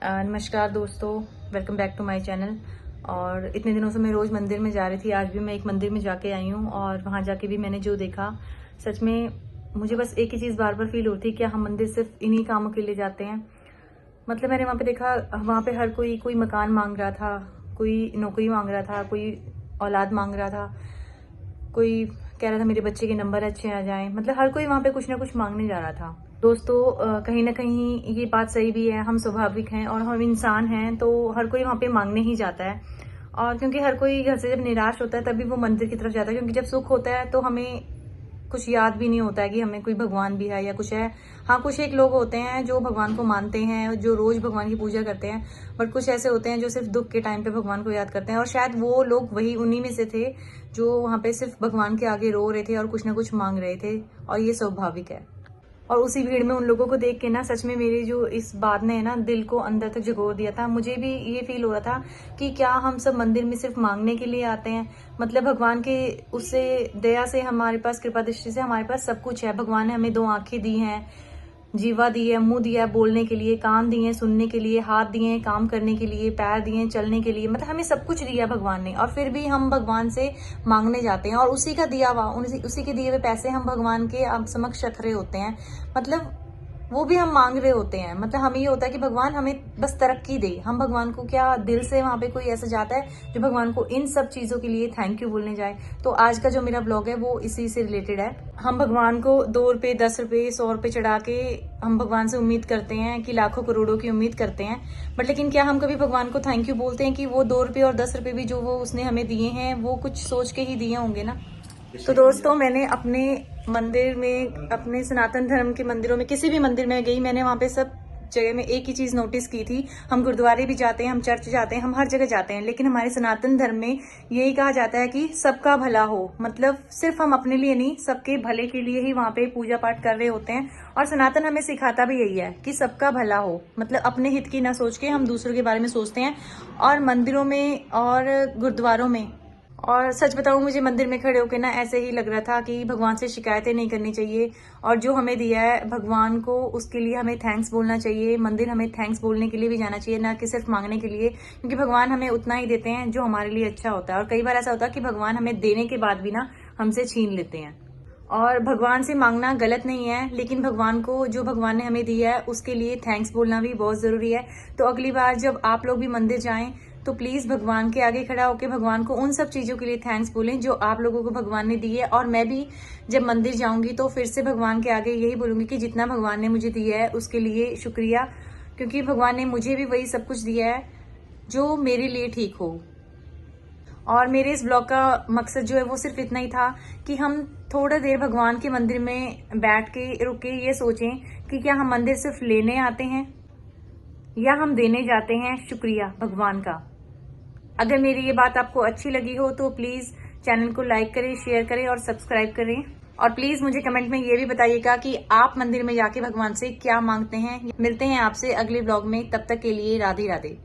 नमस्कार दोस्तों, welcome back to my channel. और इतने दिनों से मैं रोज़ मंदिर में जा रही थी। आज भी मैं एक मंदिर में जाके आई हूँ और वहाँ जाके भी मैंने जो देखा, सच में मुझे बस एक ही चीज़ बार बार फील होती है कि हम मंदिर सिर्फ इन्हीं कामों के लिए जाते हैं। मतलब मैंने वहाँ पे देखा, वहाँ पे हर कोई मकान मांग रहा था, कोई नौकरी मांग रहा था, कोई औलाद मांग रहा था, कोई कह रहा था मेरे बच्चे के नंबर अच्छे आ जाएं। मतलब हर कोई वहाँ पे कुछ ना कुछ मांगने जा रहा था। दोस्तों, कहीं ना कहीं ये बात सही भी है, हम स्वाभाविक हैं और हम इंसान हैं, तो हर कोई वहाँ पे मांगने ही जाता है। और क्योंकि हर कोई घर से जब निराश होता है तभी वो मंदिर की तरफ जाता है, क्योंकि जब सुख होता है तो हमें कुछ याद भी नहीं होता है कि हमें कोई भगवान भी है या कुछ है। हाँ, कुछ एक लोग होते हैं जो भगवान को मानते हैं, जो रोज भगवान की पूजा करते हैं, बट कुछ ऐसे होते हैं जो सिर्फ दुख के टाइम पे भगवान को याद करते हैं। और शायद वो लोग वही उन्हीं में से थे जो वहां पे सिर्फ भगवान के आगे रो रहे थे और कुछ ना कुछ मांग रहे थे, और ये स्वाभाविक है। और उसी भीड़ में उन लोगों को देख के ना, सच में मेरी जो इस बात ने ना दिल को अंदर तक झकोर दिया था। मुझे भी ये फील हो रहा था कि क्या हम सब मंदिर में सिर्फ मांगने के लिए आते हैं? मतलब भगवान के उससे दया से हमारे पास, कृपा दृष्टि से हमारे पास सब कुछ है। भगवान ने हमें 2 आंखें दी हैं, जीवा दी है, मुंह दिया है बोलने के लिए, कान दिए हैं सुनने के लिए, हाथ दिए हैं काम करने के लिए, पैर दिए हैं चलने के लिए। मतलब हमें सब कुछ दिया भगवान ने, और फिर भी हम भगवान से मांगने जाते हैं और उसी का दिया हुआ, उसी के दिए हुए पैसे हम भगवान के समक्ष रख रहे होते हैं। मतलब वो भी हम मांग रहे होते हैं। मतलब हमें ये होता है कि भगवान हमें बस तरक्की दे। हम भगवान को क्या दिल से वहां पे कोई ऐसा जाता है जो भगवान को इन सब चीजों के लिए थैंक यू बोलने जाए? तो आज का जो मेरा ब्लॉग है वो इसी से रिलेटेड है। हम भगवान को 2 रुपए, 10 रुपए, 100 रुपए चढ़ा के हम भगवान से उम्मीद करते हैं कि लाखों करोड़ों की उम्मीद करते हैं, बट लेकिन क्या हम कभी भगवान को थैंक यू बोलते हैं कि वो 2 रुपए और 10 रुपए भी जो वो उसने हमें दिए हैं वो कुछ सोच के ही दिए होंगे ना? तो दोस्तों, मैंने अपने मंदिर में, अपने सनातन धर्म के मंदिरों में, किसी भी मंदिर में गई, मैंने वहां पे सब जगह में एक ही चीज नोटिस की थी। हम गुरुद्वारे भी जाते हैं, हम चर्च जाते हैं, हम हर जगह जाते हैं, लेकिन हमारे सनातन धर्म में यही कहा जाता है कि सबका भला हो। मतलब सिर्फ हम अपने लिए नहीं, सबके भले के लिए ही वहां पे पूजा पाठ कर रहे होते हैं। और सनातन हमें सिखाता भी यही है कि सबका भला हो। मतलब अपने हित की ना सोच के हम दूसरों के बारे में सोचते हैं। और मंदिरों में और गुरुद्वारों में, और सच बताऊं, मुझे मंदिर में खड़े होकर ना ऐसे ही लग रहा था कि भगवान से शिकायतें नहीं करनी चाहिए, और जो हमें दिया है भगवान को उसके लिए हमें थैंक्स बोलना चाहिए। मंदिर हमें थैंक्स बोलने के लिए भी जाना चाहिए, ना कि सिर्फ मांगने के लिए, क्योंकि भगवान हमें उतना ही देते हैं जो हमारे लिए अच्छा होता है। और कई बार ऐसा होता है कि भगवान हमें देने के बाद भी ना हमसे छीन लेते हैं। और भगवान से मांगना गलत नहीं है, लेकिन भगवान को, जो भगवान ने हमें दिया है उसके लिए थैंक्स बोलना भी बहुत जरूरी है। तो अगली बार जब आप लोग भी मंदिर जाएं तो प्लीज भगवान के आगे खड़ा होकर भगवान को उन सब चीजों के लिए थैंक्स बोलें जो आप लोगों को भगवान ने दी है। और मैं भी जब मंदिर जाऊंगी तो फिर से भगवान के आगे यही बोलूंगी कि जितना भगवान ने मुझे दिया है उसके लिए शुक्रिया, क्योंकि भगवान ने मुझे भी वही सब कुछ दिया है जो मेरे लिए ठीक हो। और मेरे इस ब्लॉग का मकसद जो है वो सिर्फ इतना ही था कि हम थोड़ा देर भगवान के मंदिर में बैठ के रुक के ये सोचें कि क्या हम मंदिर सिर्फ लेने आते हैं या हम देने जाते हैं शुक्रिया भगवान का। अगर मेरी ये बात आपको अच्छी लगी हो तो प्लीज चैनल को लाइक करें, शेयर करें और सब्सक्राइब करें। और प्लीज मुझे कमेंट में ये भी बताइएगा कि आप मंदिर में जाके भगवान से क्या मांगते हैं। मिलते हैं आपसे अगले ब्लॉग में, तब तक के लिए राधे राधे।